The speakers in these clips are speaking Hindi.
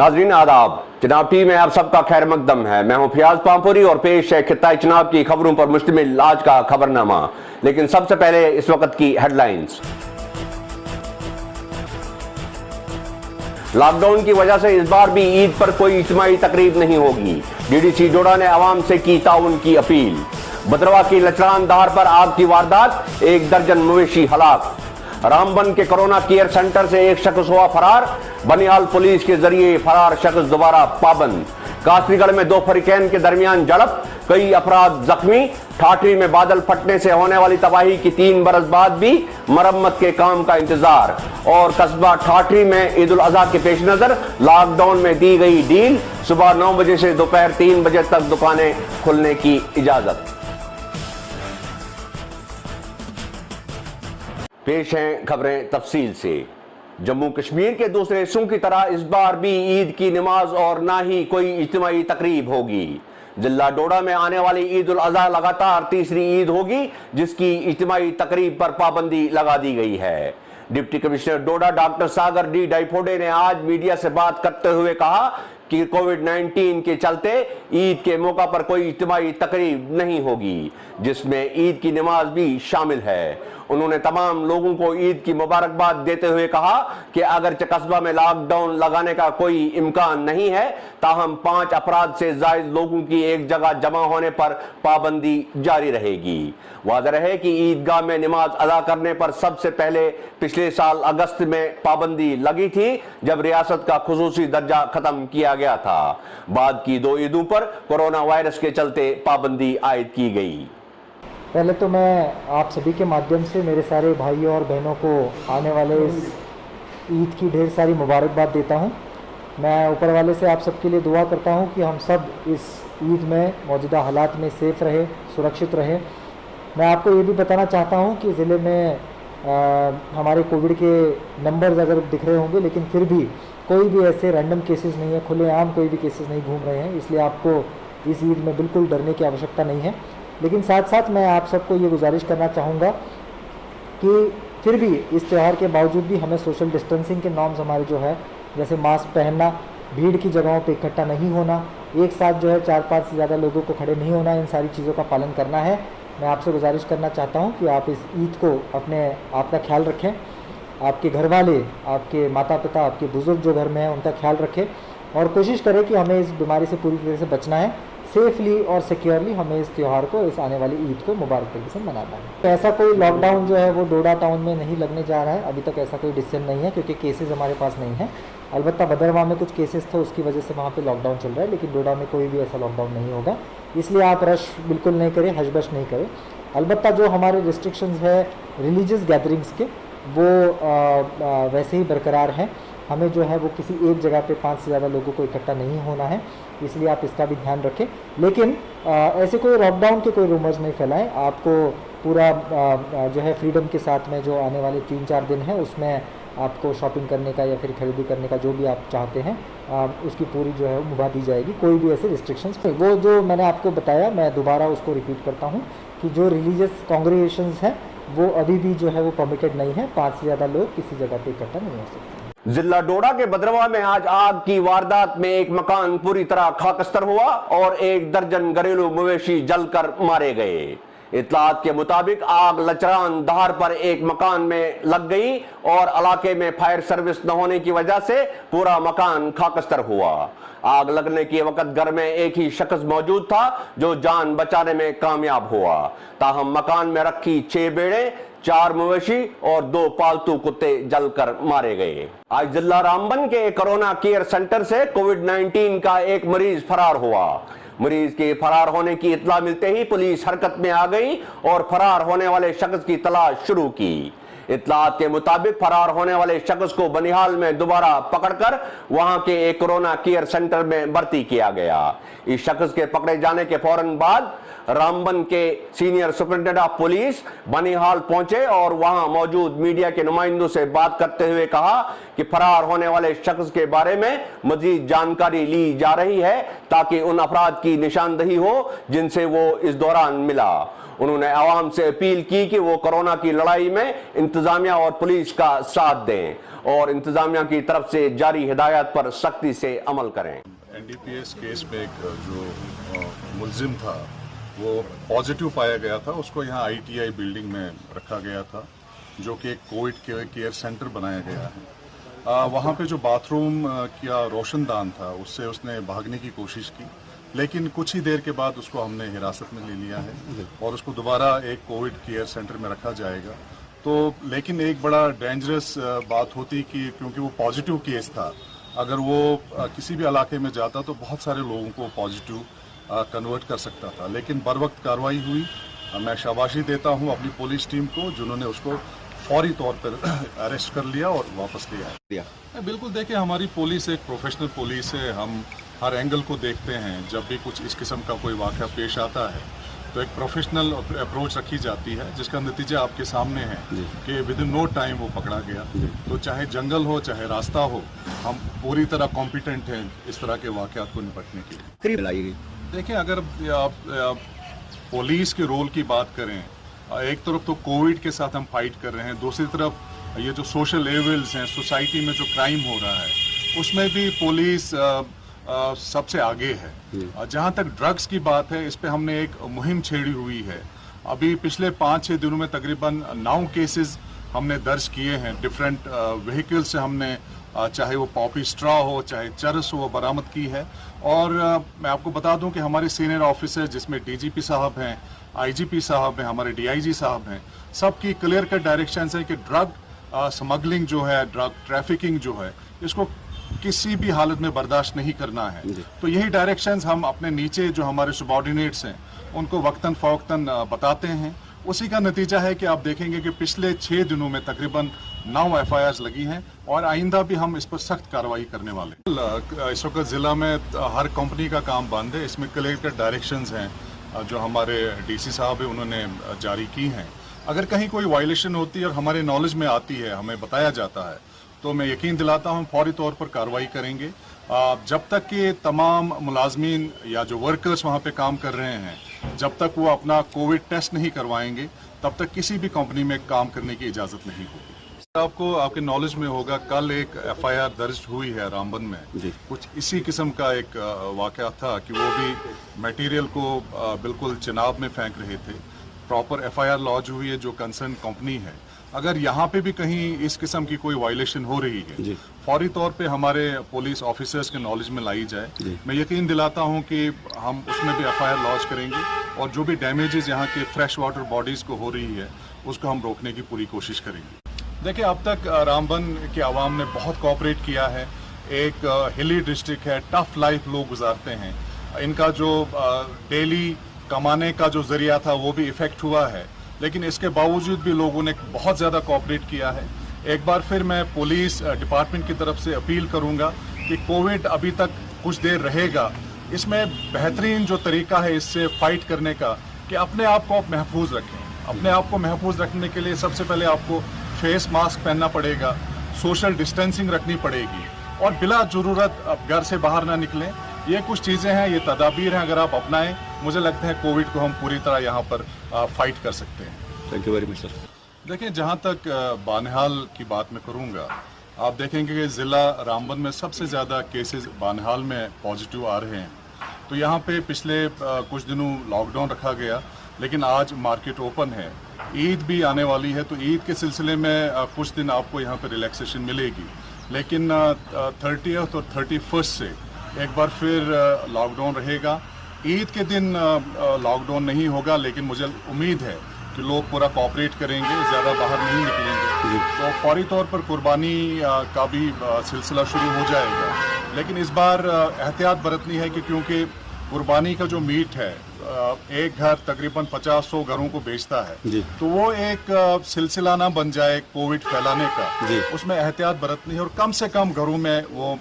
नाजरीन आदाब, चनाब टीवी में आप सबका खैर मकदम है। मैं हूं फियाज पामपुरी और पेश है खित्ता चनाब की खबरों पर मुश्तमिल आज का खबरनामा। लेकिन सबसे पहले इस वक्त की हेडलाइंस। लॉकडाउन की वजह से इस बार भी ईद पर कोई इज्तिमाई तकरीब नहीं होगी। डीडीसी डोडा ने आवाम से की ताउन की अपील। भद्रवा की लचरान दहार पर आग की वारदात, 1 दर्जन मवेशी हलाक। रामबन के कोरोना केयर सेंटर से एक शख्स हुआ फरार, बनिहाल पुलिस के जरिए फरार शख्स दोबारा पाबंद। कासरीगढ़ में 2 फरीकैन के दरमियान झड़प, कई अफराद जख्मी। ठाठरी में बादल फटने से होने वाली तबाही की 3 बरस बाद भी मरम्मत के काम का इंतजार। और कस्बा ठाठरी में ईद उल अजहा के पेश नजर लॉकडाउन में दी गई डील, सुबह 9 बजे से दोपहर 3 बजे तक दुकानें खुलने की इजाजत। पेश हैं खबरें तफसील से। जम्मू कश्मीर के दूसरे हिस्सों की तरह इस बार भी ईद की नमाज और ना ही कोई इज्तिमाई तकरीब होगी। जिला डोडा में आने वाली ईद उल अजहा लगातार तीसरी ईद होगी, जिसकी इज्तिमाई तकरीब पर पाबंदी लगा दी गई है। डिप्टी कमिश्नर डोडा डॉक्टर सागर डी डायफोडे ने आज मीडिया से बात करते हुए कहा कि कोविड-19 के चलते ईद के मौका पर कोई इज्तिमाई तकरीब नहीं होगी, जिसमें ईद की नमाज भी शामिल है। उन्होंने तमाम लोगों को ईद की मुबारकबाद देते हुए कहा कि अगरचे कस्बा में लॉकडाउन लगाने का कोई इम्कान नहीं है, ताहम 5 अफराद से जायद लोगों की एक जगह जमा होने पर पाबंदी जारी रहेगी। वाज़ेह है कि ईदगाह में नमाज अदा करने पर सबसे पहले पिछले साल अगस्त में पाबंदी लगी थी, जब रियासत का खुसूसी दर्जा खत्म किया गया था। बाद की 2 ईदों पर कोरोना वायरस के चलते पाबंदी आयद की गई। पहले तो मैं आप सभी के माध्यम से मेरे सारे भाइयों और बहनों को आने वाले इस ईद की ढेर सारी मुबारकबाद देता हूं। मैं ऊपर वाले से आप सबके लिए दुआ करता हूं कि हम सब इस ईद में मौजूदा हालात में सेफ़ रहे, सुरक्षित रहे। मैं आपको ये भी बताना चाहता हूं कि ज़िले में हमारे कोविड के नंबर्स अगर दिख रहे होंगे, लेकिन फिर भी कोई भी ऐसे रैंडम केसेस नहीं है, खुलेआम कोई भी केसेस नहीं घूम रहे हैं, इसलिए आपको इस ईद में बिल्कुल डरने की आवश्यकता नहीं है। लेकिन साथ साथ मैं आप सबको ये गुजारिश करना चाहूँगा कि फिर भी इस त्यौहार के बावजूद भी हमें सोशल डिस्टेंसिंग के नॉर्म्स हमारे जो है, जैसे मास्क पहनना, भीड़ की जगहों पे इकट्ठा नहीं होना, एक साथ जो है 4-5 से ज़्यादा लोगों को खड़े नहीं होना, इन सारी चीज़ों का पालन करना है। मैं आपसे गुजारिश करना चाहता हूँ कि आप इस ईद को आपका ख्याल रखें, आपके घर वाले, आपके माता पिता, आपके बुज़ुर्ग जो घर में हैं उनका ख्याल रखें और कोशिश करें कि हमें इस बीमारी से पूरी तरह से बचना है। सेफली और सिक्योरली हमें इस त्यौहार को, इस आने वाली ईद को मुबारक तरीके से मनाना है। तो ऐसा कोई लॉकडाउन जो है वो डोडा टाउन में नहीं लगने जा रहा है, अभी तक ऐसा कोई डिसीजन नहीं है क्योंकि केसेस हमारे पास नहीं है। अलबत्ता भद्रवा में कुछ केसेस थे, उसकी वजह से वहाँ पे लॉकडाउन चल रहा है, लेकिन डोडा में कोई भी ऐसा लॉकडाउन नहीं होगा। इसलिए आप रश बिल्कुल नहीं करें, हशबश नहीं करें। अलबत्ता जो हमारे रिस्ट्रिक्शंस है रिलीजियस गैदरिंग्स के, वो वैसे ही बरकरार हैं। हमें जो है वो किसी एक जगह पे 5 से ज़्यादा लोगों को इकट्ठा नहीं होना है, इसलिए आप इसका भी ध्यान रखें। लेकिन ऐसे कोई लॉकडाउन के कोई रूमर्स नहीं फैलाएं। आपको पूरा जो है फ्रीडम के साथ में जो आने वाले 3-4 दिन है उसमें आपको शॉपिंग करने का या फिर खरीदी करने का जो भी आप चाहते हैं उसकी पूरी जो है मुभा दी जाएगी। कोई भी ऐसे रिस्ट्रिक्शंस नहीं। वो जो मैंने आपको बताया, मैं दोबारा उसको रिपीट करता हूँ कि जो रिलीजियस कांग्रेगेशंस हैं वो अभी भी जो है वो परमिटेड नहीं है। 5 से ज़्यादा लोग किसी जगह पर इकट्ठा नहीं हो सकते। जिला डोडा के भद्रवा में आज आग की वारदात में एक मकान पूरी तरह खाकस्तर हुआ और 1 दर्जन घरेलू मवेशी जलकर मारे गए। इत्तलात के मुताबिक आग लचरान दहार पर एक मकान में लग गई और इलाके में फायर सर्विस न होने की वजह से पूरा मकान खाकस्तर हुआ। आग लगने के वक्त घर में एक ही शख्स मौजूद था जो जान बचाने में कामयाब हुआ। ताहम मकान में रखी 6 भेड़ें, 4 मवेशी और 2 पालतू कुत्ते जलकर मारे गए। आज जिला रामबन के कोरोना केयर सेंटर से कोविड-19 का एक मरीज फरार हुआ। मरीज के फरार होने की इत्तला मिलते ही पुलिस हरकत में आ गई और फरार होने वाले शख्स की तलाश शुरू की। इत्तलात के मुताबिक फरार होने वाले शख्स को बनिहाल में दोबारा पकड़कर वहां के एक कोरोना केयर सेंटर में भर्ती किया गया। इस शख्स के पकड़े जाने के फौरन बाद रामबन के senior superintendent of police Banihal पहुंचे और वहां मौजूद मीडिया के नुमाइंदों से बात करते हुए कहा कि फरार होने वाले शख्स के बारे में मजीद जानकारी ली जा रही है ताकि उन अफराद की निशानदही हो जिनसे वो इस दौरान मिला। उन्होंने आवाम से अपील की कि वो कोरोना की लड़ाई में इंतजाम इंतजामिया और पुलिस का साथ दें और इंतजामिया की तरफ से जारी हिदायत पर सख्ती से अमल करें। एनडीपीएस केस में एक जो मुलजिम था वो पॉजिटिव पाया गया था, उसको यहाँ आईटीआई बिल्डिंग में रखा गया था जो कि एक कोविड केयर सेंटर बनाया गया है। वहाँ पे जो बाथरूम का रोशनदान था उससे उसने भागने की कोशिश की, लेकिन कुछ ही देर के बाद उसको हमने हिरासत में ले लिया है और उसको दोबारा एक कोविड केयर सेंटर में रखा जाएगा। तो लेकिन एक बड़ा डेंजरस बात होती कि क्योंकि वो पॉजिटिव केस था, अगर वो किसी भी इलाके में जाता तो बहुत सारे लोगों को पॉजिटिव कन्वर्ट कर सकता था, लेकिन बर वक्त कार्रवाई हुई। मैं शाबाशी देता हूं अपनी पुलिस टीम को जिन्होंने उसको फौरी तौर पर अरेस्ट कर लिया और वापस ले आया। बिल्कुल, देखिए हमारी पुलिस एक प्रोफेशनल पुलिस है, हम हर एंगल को देखते हैं। जब भी कुछ इस किस्म का कोई वाक़या पेश आता है तो एक प्रोफेशनल अप्रोच रखी जाती है जिसका नतीजा आपके सामने है कि विद इन नो टाइम वो पकड़ा गया। तो चाहे जंगल हो चाहे रास्ता हो, हम पूरी तरह कॉम्पिटेंट हैं इस तरह के वाक़यात को निपटने के लिए। देखिए, अगर आप पुलिस के रोल की बात करें, एक तरफ तो कोविड के साथ हम फाइट कर रहे हैं, दूसरी तरफ ये जो सोशल एविल्स हैं, सोसाइटी में जो क्राइम हो रहा है उसमें भी पुलिस सबसे आगे है। जहाँ तक ड्रग्स की बात है, इस पे हमने एक मुहिम छेड़ी हुई है। अभी पिछले 5-6 दिनों में तकरीबन 9 केसेस हमने दर्ज किए हैं। डिफरेंट व्हीकल से हमने चाहे वो पॉपी स्ट्रॉ हो चाहे चरस हो बरामद की है। और मैं आपको बता दूं कि हमारे सीनियर ऑफिसर जिसमें डीजीपी साहब हैं, आईजीपी साहब हैं, हमारे डीआईजी साहब हैं, सबकी क्लियर कट डायरेक्शंस हैं कि ड्रग स्मगलिंग जो है, ड्रग ट्रैफिकिंग जो है, इसको किसी भी हालत में बर्दाश्त नहीं करना है। तो यही डायरेक्शंस हम अपने नीचे जो हमारे सबॉर्डिनेट्स हैं उनको वक्तन फवक्तन बताते हैं। उसी का नतीजा है कि आप देखेंगे कि पिछले 6 दिनों में तकरीबन 9 एफआईआर लगी हैं और आइंदा भी हम इस पर सख्त कार्रवाई करने वाले हैं। इस वक्त जिला में हर कंपनी का काम बंद है, इसमें क्लियर डायरेक्शंस हैं जो हमारे डीसी साहब हैं उन्होंने जारी की हैं। अगर कहीं कोई वायलेशन होती है और हमारे नॉलेज में आती है, हमें बताया जाता है, तो मैं यकीन दिलाता हूँ फौरी तौर पर कार्रवाई करेंगे। जब तक कि तमाम मुलाजमीन या जो वर्कर्स वहाँ पे काम कर रहे हैं, जब तक वो अपना कोविड टेस्ट नहीं करवाएंगे, तब तक किसी भी कंपनी में काम करने की इजाज़त नहीं होगी। आपको आपके नॉलेज में होगा, कल एक एफआईआर दर्ज हुई है रामबन में। कुछ इसी किस्म का एक वाक़या था कि वो भी मटेरियल को बिल्कुल चिनाब में फेंक रहे थे। प्रॉपर एफआईआर लॉन्च हुई है जो कंसर्न कंपनी है। अगर यहाँ पे भी कहीं इस किस्म की कोई वायलेशन हो रही है, फौरी तौर पे हमारे पुलिस ऑफिसर्स के नॉलेज में लाई जाए। मैं यकीन दिलाता हूँ कि हम उसमें भी एफआईआर लॉन्च करेंगे और जो भी डैमेजेस यहाँ के फ्रेश वाटर बॉडीज़ को हो रही है उसको हम रोकने की पूरी कोशिश करेंगे। देखिए, अब तक रामबन के आवाम ने बहुत कोऑपरेट किया है। एक हिली डिस्ट्रिक्ट है, टफ लाइफ लोग गुजारते हैं, इनका जो डेली कमाने का जो जरिया था वो भी इफेक्ट हुआ है, लेकिन इसके बावजूद भी लोगों ने बहुत ज़्यादा कोऑपरेट किया है। एक बार फिर मैं पुलिस डिपार्टमेंट की तरफ से अपील करूंगा कि कोविड अभी तक कुछ देर रहेगा, इसमें बेहतरीन जो तरीका है इससे फाइट करने का कि अपने आप को आप महफूज रखें। अपने आप को महफूज रखने के लिए सबसे पहले आपको फेस मास्क पहनना पड़ेगा, सोशल डिस्टेंसिंग रखनी पड़ेगी और बिला ज़रूरत आप घर से बाहर ना निकलें। ये कुछ चीज़ें हैं, ये तदाबीर हैं, अगर आप अपनाएं, मुझे लगता है कोविड को हम पूरी तरह यहाँ पर फाइट कर सकते हैं। Thank you very much sir. देखिए, जहाँ तक बानिहाल की बात मैं करूँगा, आप देखेंगे कि ज़िला रामबन में सबसे ज़्यादा केसेस बानिहाल में पॉजिटिव आ रहे हैं। तो यहाँ पे पिछले कुछ दिनों लॉकडाउन रखा गया, लेकिन आज मार्केट ओपन है। ईद भी आने वाली है, तो ईद के सिलसिले में कुछ दिन आपको यहाँ पर रिलैक्सेशन मिलेगी, लेकिन 30th और 31st से एक बार फिर लॉकडाउन रहेगा। ईद के दिन लॉकडाउन नहीं होगा, लेकिन मुझे उम्मीद है कि लोग पूरा कोऑपरेट करेंगे, ज़्यादा बाहर नहीं निकलेंगे, तो फौरी तौर पर कुर्बानी का भी सिलसिला शुरू हो जाएगा। लेकिन इस बार एहतियात बरतनी है कि क्योंकि कुर्बानी का जो मीट है, एक घर तकरीबन 50-100 घरों को बेचता है, तो वो एक सिलसिला ना बन जाए कोविड फैलाने का। उसमें एहतियात बरतनी है और कम से कम घरों में वो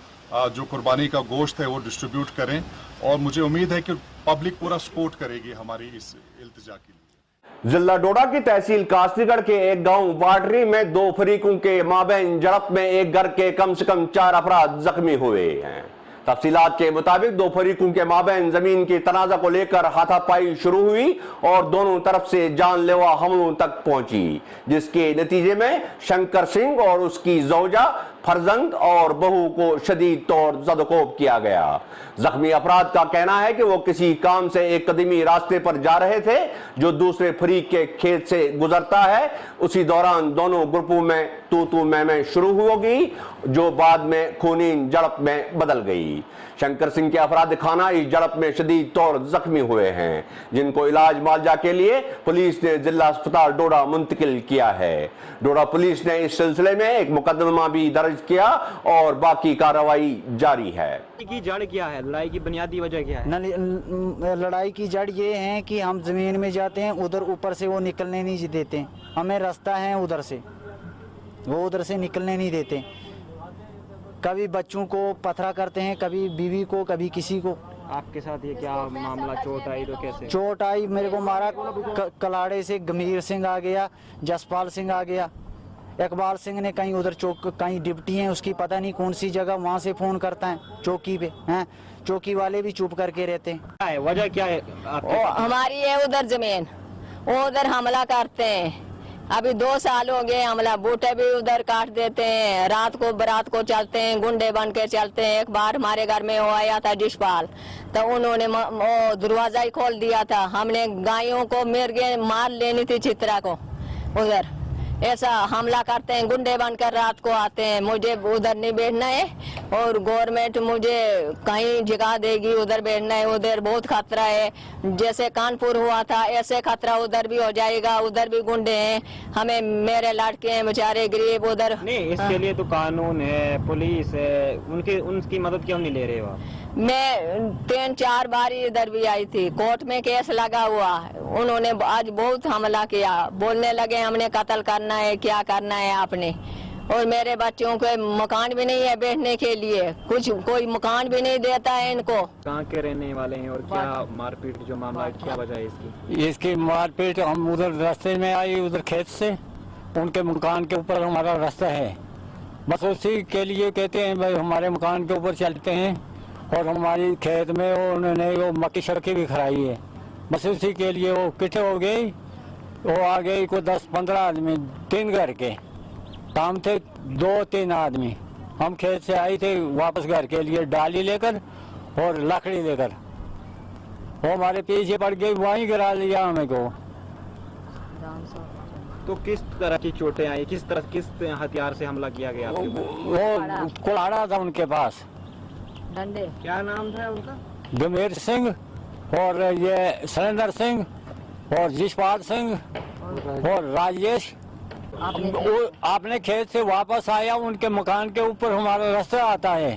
जो कुर्बानी का गोश्त है वो डिस्ट्रीब्यूट करें, और मुझे उम्मीद है कि पब्लिक पूरा सपोर्ट करेगी हमारी इस इल्तिजा के लिए। जिला डोडा की तहसील कासरीगढ़ के एक गांव वाटरी में 2 फरीकों के माबैन झड़प में एक घर के कम से कम 4 अफराद जख्मी हुए हैं। तफसीलात के मुताबिक दो फरीकों के माबैन जमीन के तनाजा को लेकर हाथापाई शुरू हुई और दोनों तरफ से जानलेवा हमलों तक पहुंची, जिसके नतीजे में शंकर सिंह और उसकी जौजा, फर्जंद और बहू को शदीद तौर जदकोब किया गया। जख्मी अफराद का कहना है कि वो किसी काम से एक कदमी रास्ते पर जा रहे थे जो दूसरे फरीक के खेत से गुजरता है। उसी दौरान दोनों ग्रुपों में तू मैं शुरू होगी, जो बाद में खूनी झड़प में बदल गई। शंकर सिंह के अफराद खाना इस झड़प में शदीद तौर जख्मी हुए हैं, जिनको इलाज मुआवजा के लिए पुलिस ने जिला अस्पताल डोडा मुंतकिल किया है। डोडा पुलिस ने इस सिलसिले में एक मुकदमा भी दर्ज किया और बाकी कार्रवाई जारी है। की जड़ क्या है? लड़ाई की बुनियादी वजह क्या है? लड़ाई की जड़ ये है कि हम जमीन में जाते हैं, उधर ऊपर से वो निकलने नहीं देते। हमें रास्ता है उधर से, वो उधर से निकलने नहीं देते। कभी बच्चों को पथरा करते हैं, कभी बीवी को, कभी किसी को। आपके साथ ये क्या मामला? चोट आई तो कैसे? चोट आई, मेरे को मारा कलाड़े से गंभीर सिंह आ गया, जसपाल सिंह आ गया, इकबाल सिंह ने कहीं उधर कहीं डिप्टी है उसकी पता नहीं कौन सी जगह, वहाँ से फोन करता है चौकी पे हैं। चौकी वाले भी चुप करके रहते हैं। क्या है वजह, क्या है? हमारी है उधर जमीन, वो उधर हमला करते हैं। अभी 2 साल हो गए हमला, बूटे भी उधर काट देते हैं, रात को बारात को चलते हैं, गुंडे बन के चलते हैं। एक बार हमारे घर में वो आया था डिशपाल, तो उन्होंने वो दरवाजा ही खोल दिया था। हमने गायों को मिर्गे मार लेनी थी चित्रा को। उधर ऐसा हमला करते हैं, गुंडे बनकर रात को आते हैं। मुझे उधर नहीं बैठना है और गवर्नमेंट मुझे कहीं जगह देगी, उधर बैठना है। उधर बहुत खतरा है, जैसे कानपुर हुआ था ऐसे खतरा उधर भी हो जाएगा। उधर भी गुंडे हैं, हमें मेरे लड़के हैं बेचारे गरीब उधर। नहीं, इसके लिए तो कानून है, पुलिस है, उनकी मदद क्यों नहीं ले रहे हो? मैं 3-4 बार इधर भी आई थी, कोर्ट में केस लगा हुआ। उन्होंने आज बहुत हमला किया, बोलने लगे हमने कत्ल करना है, क्या करना है आपने। और मेरे बच्चों को मकान भी नहीं है बैठने के लिए, कुछ कोई मकान भी नहीं देता है इनको। कहाँ के रहने वाले हैं और क्या मारपीट जो मामला है, क्या वजह है इसकी? इसकी मारपीट, हम उधर रास्ते में आई, उधर खेत से, उनके मकान के ऊपर हमारा रास्ता है, बस उसी के लिए कहते हैं भाई हमारे मकान के ऊपर चलते हैं। और हमारी खेत में उन्होंने वो मक्की सड़कें भी खराई है, बस उसी के लिए वो इकट्ठे हो गई। वो आ गई को 10-15 आदमी, 3 घर के काम थे, 2-3 आदमी। हम खेत से आए थे वापस घर के लिए, डाली लेकर और लकड़ी लेकर। वो हमारे पीछे पड़ गई, वहीं गिरा लिया हमें को। तो किस तरह की चोटें आई, किस हथियार से हमला किया गया? वो कुल्हाड़ा था उनके पास। डंडे। क्या नाम था उनका? गंभीर सिंह और ये सरेंद्र सिंह और जिशपाल सिंह और राजेश। आपने खेत से वापस आया, उनके मकान के ऊपर हमारा रास्ता आता है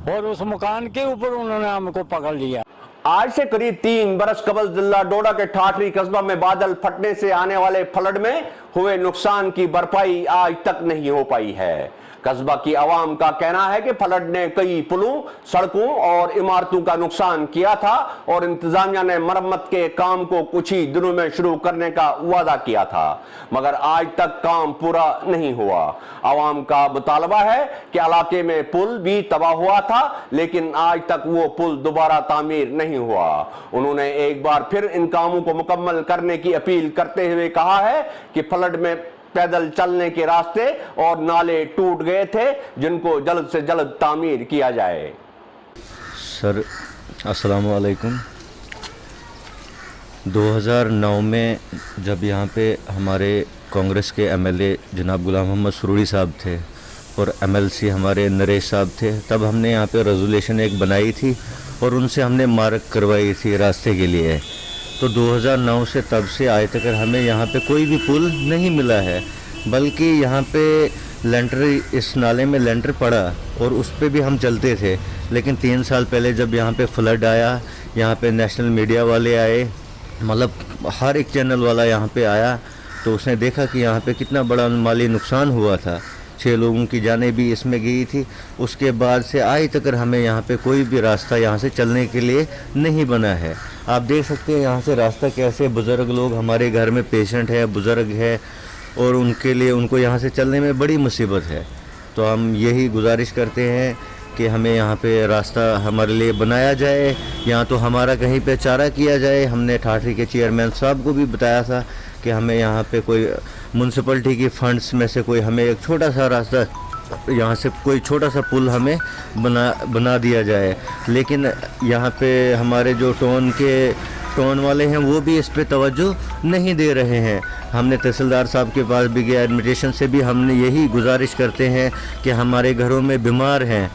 और उस मकान के ऊपर उन्होंने हमको पकड़ लिया। आज से करीब 3 बरस कबल जिला डोडा के ठाठरी कस्बा में बादल फटने से आने वाले फ्लड में हुए नुकसान की भरपाई आज तक नहीं हो पाई है। कस्बा की आवाम का कहना है कि फ्लड ने कई पुलों, सड़कों और इमारतों का नुकसान किया था और इंतजामिया ने मरम्मत के काम को कुछ ही दिनों में शुरू करने का वादा किया था, मगर आज तक काम पूरा नहीं हुआ। आवाम का मुतालबा है कि इलाके में पुल भी तबाह हुआ था, लेकिन आज तक वो पुल दोबारा तामीर नहीं हुआ। उन्होंने एक बार फिर इन कामों को मुकम्मल करने की अपील करते हुए कहा है कि फ्लड में पैदल चलने के रास्ते और नाले टूट गए थे, जिनको जल्द से जल्द तामीर किया जाए। सर अस्सलाम वालेकुम। 2009 में जब यहाँ पे हमारे कांग्रेस के एमएलए जनाब गुलाम मोहम्मद सुरूरी साहब थे और एमएलसी हमारे नरेश साहब थे, तब हमने यहाँ पे रेजोल्यूशन एक बनाई थी और उनसे हमने मार्क करवाई थी रास्ते के लिए। तो 2009 से तब से आज तक हमें यहाँ पे कोई भी पुल नहीं मिला है, बल्कि यहाँ पे लेंटर, इस नाले में लेंटर पड़ा और उस पे भी हम चलते थे। लेकिन 3 साल पहले जब यहाँ पे फ्लड आया, यहाँ पे नेशनल मीडिया वाले आए, मतलब हर एक चैनल वाला यहाँ पे आया, तो उसने देखा कि यहाँ पे कितना बड़ा माली नुकसान हुआ था। 6 लोगों की जानें भी इसमें गई थी। उसके बाद से आज तक हमें यहाँ पे कोई भी रास्ता यहाँ से चलने के लिए नहीं बना है। आप देख सकते हैं यहाँ से रास्ता कैसे, बुज़ुर्ग लोग, हमारे घर में पेशेंट है, बुज़ुर्ग है, और उनके लिए, उनको यहाँ से चलने में बड़ी मुसीबत है। तो हम यही गुजारिश करते हैं कि हमें यहाँ पे रास्ता हमारे लिए बनाया जाए, यहाँ तो हमारा कहीं पे चारा किया जाए। हमने ठाठरी के चेयरमैन साहब को भी बताया था कि हमें यहाँ पे कोई म्यूनसिपलिटी की फंड्स में से कोई हमें एक छोटा सा रास्ता, यहाँ से कोई छोटा सा पुल हमें बना दिया जाए। लेकिन यहाँ पे हमारे जो टोन वाले हैं वो भी इस पे तवज्जो नहीं दे रहे हैं। हमने तहसीलदार साहब के पास भी गया, एडमिनिस्ट्रेशन से भी हमने यही गुजारिश करते हैं कि हमारे घरों में बीमार हैं,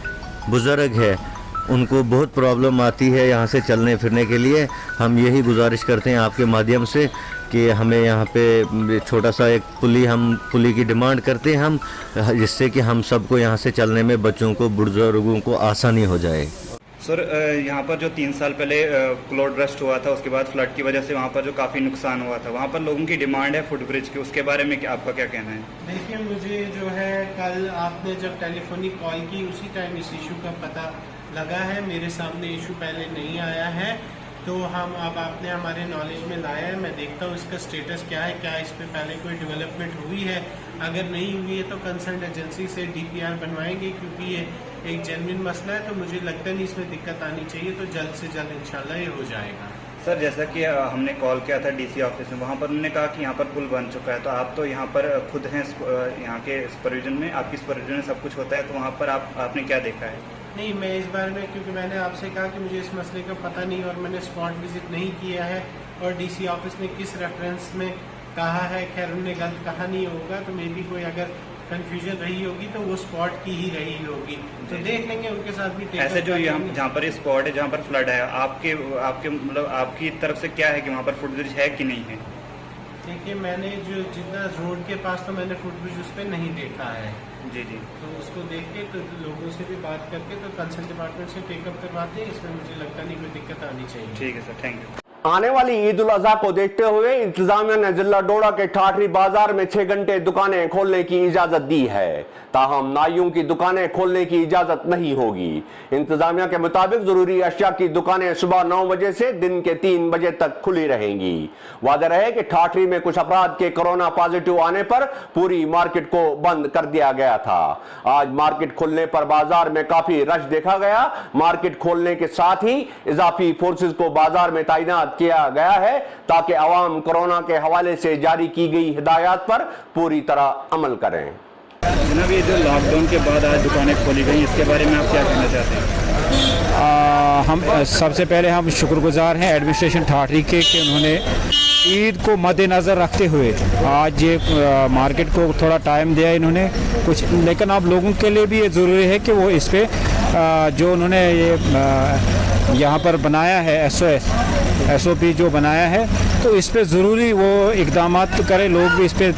बुज़ुर्ग है, उनको बहुत प्रॉब्लम आती है यहाँ से चलने फिरने के लिए। हम यही गुजारिश करते हैं आपके माध्यम से कि हमें यहाँ पे छोटा सा एक पुली की डिमांड करते हैं हम, जिससे कि हम सबको यहाँ से चलने में, बच्चों को, बुजुर्गों को आसानी हो जाए। सर, यहाँ पर जो 3 साल पहले क्लाउड बर्स्ट हुआ था, उसके बाद फ्लड की वजह से वहाँ पर जो काफ़ी नुकसान हुआ था, वहाँ पर लोगों की डिमांड है फुटब्रिज की, उसके बारे में आपका क्या कहना है? देखिए, मुझे जो है कल आपने जब टेलीफोनिक कॉल की उसी टाइम इस इशू का पता लगा है। मेरे सामने इशू पहले नहीं आया है, तो हम अब आपने हमारे नॉलेज में लाया है। मैं देखता हूँ इसका स्टेटस क्या है, क्या इस पर पहले कोई डेवलपमेंट हुई है। अगर नहीं हुई है तो कंसर्न एजेंसी से DPR बनवाएंगे, क्योंकि ये एक जेन्युइन मसला है। तो मुझे लगता नहीं इसमें दिक्कत आनी चाहिए, तो जल्द से जल्द इंशाल्लाह ये हो जाएगा। सर, जैसा कि हमने कॉल किया था DC ऑफिस में, वहाँ पर उन्होंने कहा कि यहाँ पर पुल बन चुका है। तो आप तो यहाँ पर खुद हैं, यहाँ के सुपरविजन में, आपकी सुपरविजन में सब कुछ होता है, तो वहाँ पर आपने क्या देखा है? नहीं, मैं इस बारे में, क्योंकि मैंने आपसे कहा कि मुझे इस मसले का पता नहीं और मैंने स्पॉट विजिट नहीं किया है, और DC ऑफिस ने किस रेफरेंस में कहा है, खैर उन्होंने गलत कहा नहीं होगा, तो मे भी कोई अगर कंफ्यूजन रही होगी तो वो स्पॉट की ही रही होगी। तो देख लेंगे उनके साथ भी। ऐसे जो जहाँ पर स्पॉट है, जहाँ पर फ्लड है, आपके मतलब आपकी तरफ से क्या है कि वहाँ पर फुटब्रिज है कि नहीं है? देखिए, मैंने जो जितना रोड के पास, तो मैंने फुटब्रिज उस पर नहीं देखा है। जी। तो उसको देख के, तो लोगों से भी बात करके, तो कंसर्न डिपार्टमेंट से टेकअप करवाते हैं। इसमें मुझे लगता नहीं कोई दिक्कत आनी चाहिए। ठीक है सर, थैंक यू। आने वाली ईद उल अजहा को देखते हुए इंतजामिया ने जिला डोडा के ठाठरी बाजार में 6 घंटे दुकानें खोलने की इजाजत दी है, ताहम नाइयों की दुकानें खोलने की इजाजत नहीं होगी। इंतजामिया के मुताबिक जरूरी अशिया की दुकानें सुबह 9 बजे से दिन के 3 बजे तक खुली रहेंगी। वादा रहे कि ठाठरी में कुछ अफराद के कोरोना पॉजिटिव आने पर पूरी मार्केट को बंद कर दिया गया था। आज मार्केट खुलने पर बाजार में काफी रश देखा गया। मार्केट खोलने के साथ ही इजाफी फोर्सेज को बाजार में तैनात किया गया है, ताकि आवाम कोरोना के हवाले से जारी की गई हिदायत पर पूरी तरह अमल करें। जनाब, ये जो लॉकडाउन के बाद आज दुकानें खोली गई, इसके बारे में आप क्या कहना चाहते हैं? हम सबसे पहले हम शुक्रगुजार हैं एडमिनिस्ट्रेशन ठाठरी के कि उन्होंने ईद को मद्देनज़र रखते हुए आज ये मार्केट को थोड़ा टाइम दिया इन्होंने कुछ। लेकिन अब लोगों के लिए भी ये ज़रूरी है कि वो इस पर जो उन्होंने ये यहाँ पर बनाया है SOP जो बनाया है, तो इस पे ज़रूरी वो इक़दाम करें, लोग भी इस पर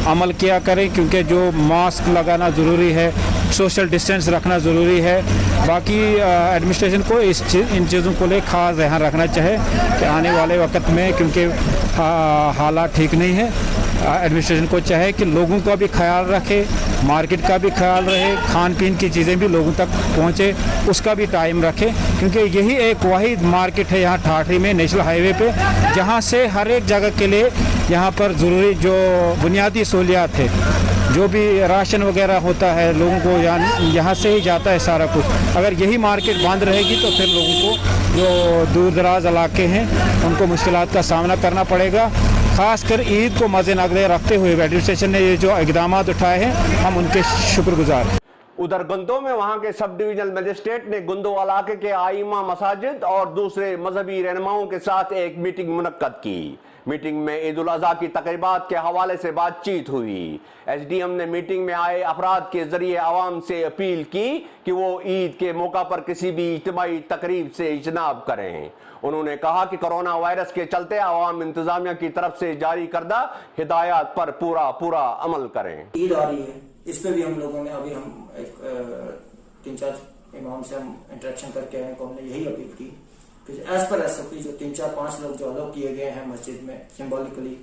अमल किया करें, क्योंकि जो मास्क लगाना ज़रूरी है, सोशल डिस्टेंस रखना ज़रूरी है। बाकी एडमिनिस्ट्रेशन को इन चीज़ों को ले ख़ास ध्यान रखना चाहिए कि आने वाले वक्त में, क्योंकि हालात ठीक नहीं है, एडमिनिस्ट्रेशन को चाहे कि लोगों का भी ख्याल रखे, मार्केट का भी ख्याल रहे, खान पीन की चीज़ें भी लोगों तक पहुँचे, उसका भी टाइम रखे, क्योंकि यही एक वाहिद मार्केट है यहाँ ठाठरी में नेशनल हाईवे पे, जहाँ से हर एक जगह के लिए यहाँ पर ज़रूरी जो बुनियादी सहूलियात है, जो भी राशन वगैरह होता है, लोगों को यहाँ से ही जाता है सारा कुछ। अगर यही मार्केट बंद रहेगी तो फिर लोगों को जो दूर दराज इलाके हैं उनको मुश्किलात का सामना करना पड़ेगा। खासकर ईद को मद्देनज़र रखते हुए एडमिनिस्ट्रेशन ने ये जो इक़दाम उठाए हैं, हम उनके शुक्रगुजार हैं। उधर गुंदो में वहां के सब डिविजनल मजिस्ट्रेट ने गुंदो इलाके के आइमा मसाजिद और दूसरे मजहबी रहनुमाओं के साथ एक मीटिंग मुनक्कद की। मीटिंग में ईद उल अजहा की तकरीबात के हवाले से बातचीत हुई। SDM ने मीटिंग में आए अफराद के जरिए आवाम से अपील की कि वो ईद के मौका पर किसी भी इज्तिमाई तकरीब से इजनाब करें। उन्होंने कहा कि कोरोना वायरस के चलते आवाम इंतजामिया की तरफ से जारी करदा हिदायत पर पूरा अमल करें। ईद आ रही है, इस पे भी हम लोगों ने अभी हम 3-4 इमाम से हम इंटरेक्शन करके आए, हमने यही अपील की कि एज पर SOP जो 3-4-5 लोग जो अलाउ किए गए हैं मस्जिद में सिंबॉलिकली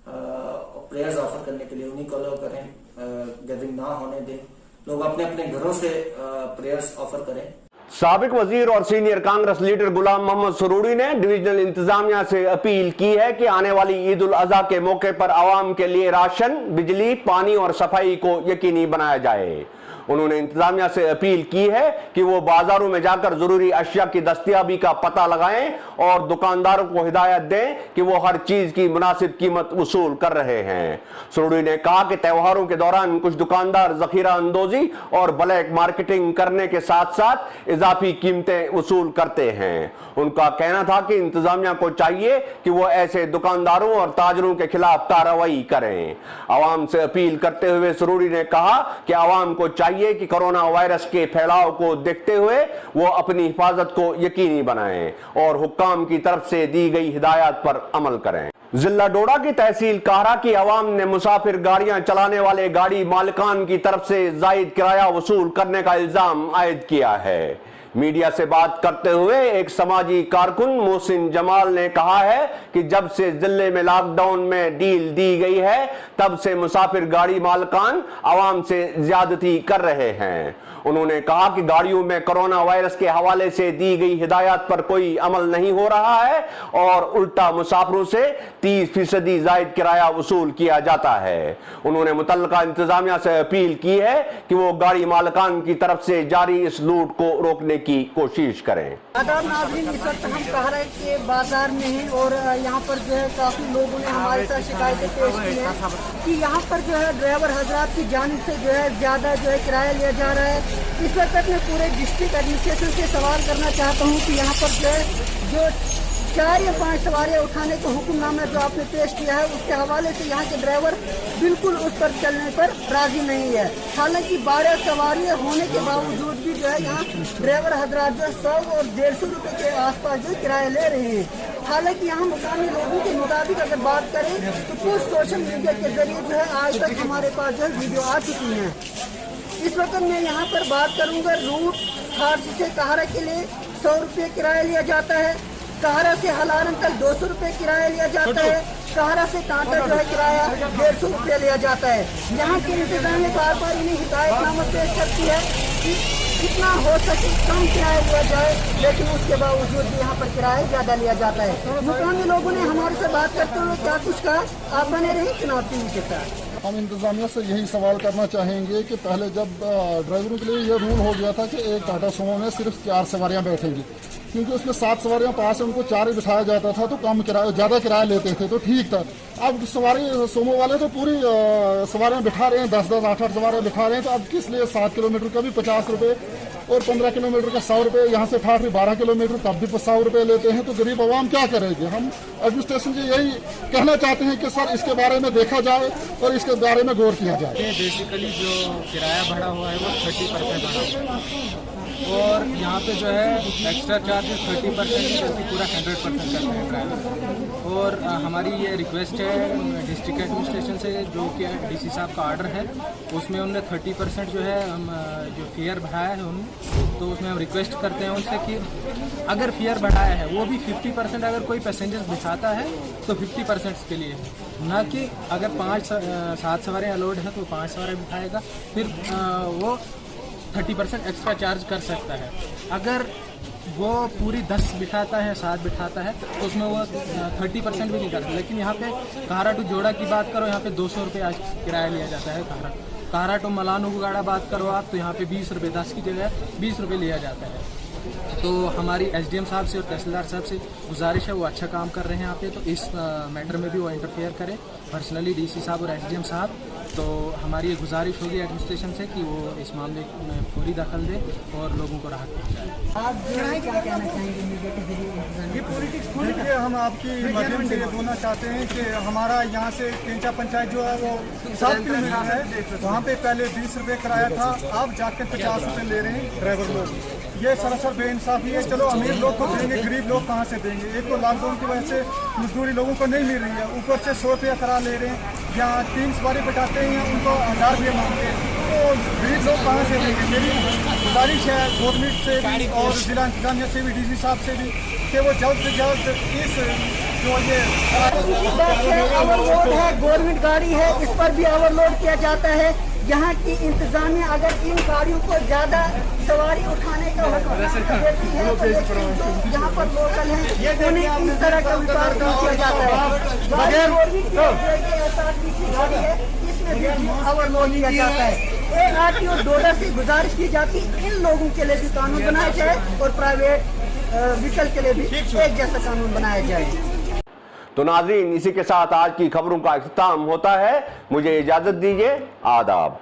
प्रेयर्स ऑफर करने के लिए, उन्हीं को अलाउ करें, गैदरिंग ना होने दें, लोग अपने अपने घरों से प्रेयर्स ऑफर करें। साबिक वजीर और सीनियर कांग्रेस लीडर गुलाम मोहम्मद सुरूरी ने डिविजनल इंतजामिया से अपील की है कि आने वाली ईद उल अजहा के मौके पर आवाम के लिए राशन, बिजली, पानी और सफाई को यकीनी बनाया जाए। उन्होंने इंतजामिया से अपील की है कि वो बाजारों में जाकर जरूरी अशिया की दस्तयाबी का पता लगाएं और दुकानदारों को हिदायत दें कि वो हर चीज की मुनासिब कीमत वसूल कर रहे हैं। सुरूरी ने कहा कि त्योहारों के दौरान कुछ दुकानदार जखीरा अंदोजी और ब्लैक मार्केटिंग करने के साथ साथ इजाफी कीमतें वसूल करते हैं। उनका कहना था कि इंतजामिया को चाहिए कि वो ऐसे दुकानदारों और ताजरों के खिलाफ कार्रवाई करें। आवाम से अपील करते हुए सुरूरी ने कहा कि आवाम को चाहिए कि कोरोना वायरस के फैलाव को देखते हुए वो अपनी हिफाजत को यकीनी बनाएं और हुक्काम की तरफ से दी गई हिदायत पर अमल करें। जिला डोडा की तहसील काहरा की आवाम ने मुसाफिर गाड़ियां चलाने वाले गाड़ी मालिकान की तरफ से जायद किराया वसूल करने का इल्जाम आयद किया है। मीडिया से बात करते हुए एक समाजी कारकुन मोहसिन जमाल ने कहा है कि जब से जिले में लॉकडाउन में डील दी गई है तब से मुसाफिर गाड़ी मालिकान आवाम से ज्यादती कर रहे हैं। उन्होंने कहा कि गाड़ियों में कोरोना वायरस के हवाले से दी गई हिदायत पर कोई अमल नहीं हो रहा है और उल्टा मुसाफिरों से 30% जायद किराया वसूल किया जाता है। उन्होंने मुतल्लिका इंतजामिया से अपील की है कि वो गाड़ी मालिकान की तरफ से जारी इस लूट को रोकने की कोशिश करें। आदाब नाज़रीन, इस वक्त हम काहरा के बाजार में हैं और यहाँ पर जो है काफी लोगों ने हमारे साथ शिकायतें पेश की हैं कि यहाँ पर जो है ड्राइवर हजरात की जानिब से जो है ज्यादा जो है किराया लिया जा रहा है। इस वक्त मैं पूरे डिस्ट्रिक्ट एडमिनिस्ट्रेशन से सवाल करना चाहता हूँ कि यहाँ पर जो है जो 4 या 5 सवारियाँ उठाने का हुक्मनामा जो आपने पेश किया है उसके हवाले से यहाँ के ड्राइवर बिल्कुल उस पर चलने पर राजी नहीं है। हालांकि 12 सवारियाँ होने के बावजूद भी जो है यहाँ ड्राइवर हजरात जो 100 और 150 रुपये के आसपास जो किराया ले रहे हैं। हालांकि यहाँ मुकामी लोगों के मुताबिक अगर बात करें तो कुछ सोशल मीडिया के जरिए जो है आज तक हमारे पास जो है वीडियो आ चुकी हैं। इस वक्त मैं यहाँ पर बात करूँगा रूट खारसी से काहरा के लिए 100 रुपये किराया लिया जाता है। काहरा से हलारन तक 200 रुपये किराया लिया जाता है। काहरा से कांटा जो है किराया 150 रुपये लिया जाता है। यहाँ के इंतजामिया बार बार इन्हें हिदायतनामा पेश करती है कि जितना हो सके कम किराया लिया जाए, लेकिन उसके बावजूद भी यहाँ पर किराया ज्यादा लिया जाता है। मुकामी लोगों ने हमारे से बात करते हुए क्या कुछ कहा, आप बने रहे चुनाव टीवी के साथ। हम इंतजामिया से यही सवाल करना चाहेंगे कि पहले जब ड्राइवरों के लिए ये रूल हो गया था कि एक टाटा सुमो में सिर्फ 4 सवारियां बैठेंगी, क्योंकि उसमें 7 सवारियां पास है उनको 4 ही बिठाया जाता था तो कम किराया ज़्यादा किराया लेते थे तो ठीक था। अब सवारी सोमो वाले तो पूरी सवारियां बिठा रहे हैं, 10-10, 8-8 सवारियां बिठा रहे हैं। तो अब किस लिए 7 किलोमीटर का भी 50 रुपये और 15 किलोमीटर का 100 रुपये, यहाँ से ठाठ 12 किलोमीटर तब भी 100 रुपये लेते हैं। तो गरीब आवाम क्या करेगी। हम एडमिनिस्ट्रेशन से यही कहना चाहते हैं कि सर इसके बारे में देखा जाए और इसके बारे में गौर किया जाए। बेसिकली जो किराया बढ़ा हुआ है वो 30% बढ़ा हुआ है और यहाँ पे जो है एक्स्ट्रा चार्जेस 30% जबकि पूरा 100% करते हैं ड्राइवर। और हमारी ये रिक्वेस्ट है डिस्ट्रिक्ट एडमिनिस्ट्रेशन से, जो कि डीसी साहब का आर्डर है उसमें उन्होंने 30% जो है हम जो फेयर बढ़ाया है तो उसमें हम रिक्वेस्ट करते हैं उनसे कि अगर फेयर बढ़ाया है वो भी 50% अगर कोई पैसेंजर्स बिठाता है तो 50% के लिए, ना कि अगर 5-7 सवारियाँ अलाउड है तो 5 सवारियाँ बिठाएगा, फिर वो 30% एक्स्ट्रा चार्ज कर सकता है। अगर वो पूरी 10 बिठाता है 7 बिठाता है तो उसमें वो 30% भी नहीं करता। लेकिन यहाँ पे काहरा टू जोड़ा की बात करो, यहाँ पे 200 रुपये आज किराया लिया जाता है। काहरा टू मलानुगाड़ा बात करो आप तो यहाँ पे 20 रुपये, 10 की जगह 20 रुपये लिया जाता है। तो हमारी एसडीएम साहब से और तहसीलदार साहब से गुजारिश है, वो अच्छा काम कर रहे हैं यहाँ पे, तो इस मैटर में भी वो इंटरफेयर करें पर्सनली, डीसी साहब और एसडीएम साहब। तो हमारी ये गुजारिश होगी एडमिनिस्ट्रेशन से कि वो इस मामले में पूरी दखल दे और लोगों को राहत पहुँचाए। आप जो है क्या कहना चाहेंगे मीडिया के जरिए? ये पॉलिटिक्स देखिए, हम आपकी माध्यम से ये बोलना चाहते हैं कि हमारा यहाँ से केंचा पंचायत जो है वो 7 किलोमीटर है, वहाँ पे पहले 20 रुपये किराया था, अब जाकर 50 रुपये ले रहे हैं ड्राइवर लोग। ये सरासर बेइंसाफी है। चलो अमीर लोग को देंगे, गरीब लोग कहाँ से देंगे। एक तो लॉकडाउन की वजह से मजदूरी लोगों को नहीं मिल रही है, ऊपर से 100 रुपया किराया ले रहे हैं। जहाँ 3 सवारी बैठाते हैं उनको 1000 रुपये मांगते हैं, तो गरीब लोग कहाँ से देंगे। मेरी गुजारिश है गवर्नमेंट से भी और जिला इंतजामिया से भी, डीसी साहब से भी, कि वो जल्द से जल्द इस जो ये ओवरलोड है, गवर्नमेंट गाड़ी है, इस पर भी ओवरलोड किया जाता है। यहाँ की इंतजामिया अगर इन गाड़ियों को ज्यादा सवारी उठाने का हुक्म देती है तो लेकिन जो यहाँ पर लोकल हैं उन्हें इस तरह का विचार किया जाता है। गाड़ी गाड़ी है, इसमें भी ओवरलोड किया जाता है। ARTO डोडा से गुजारिश की जाती इन लोगों के लिए भी कानून बनाया जाए और प्राइवेट व्हीकल के लिए भी एक जैसा कानून बनाया जाए। तो नाज़रीन, इसी के साथ आज की खबरों का इख्तिताम होता है। मुझे इजाजत दीजिए। आदाब।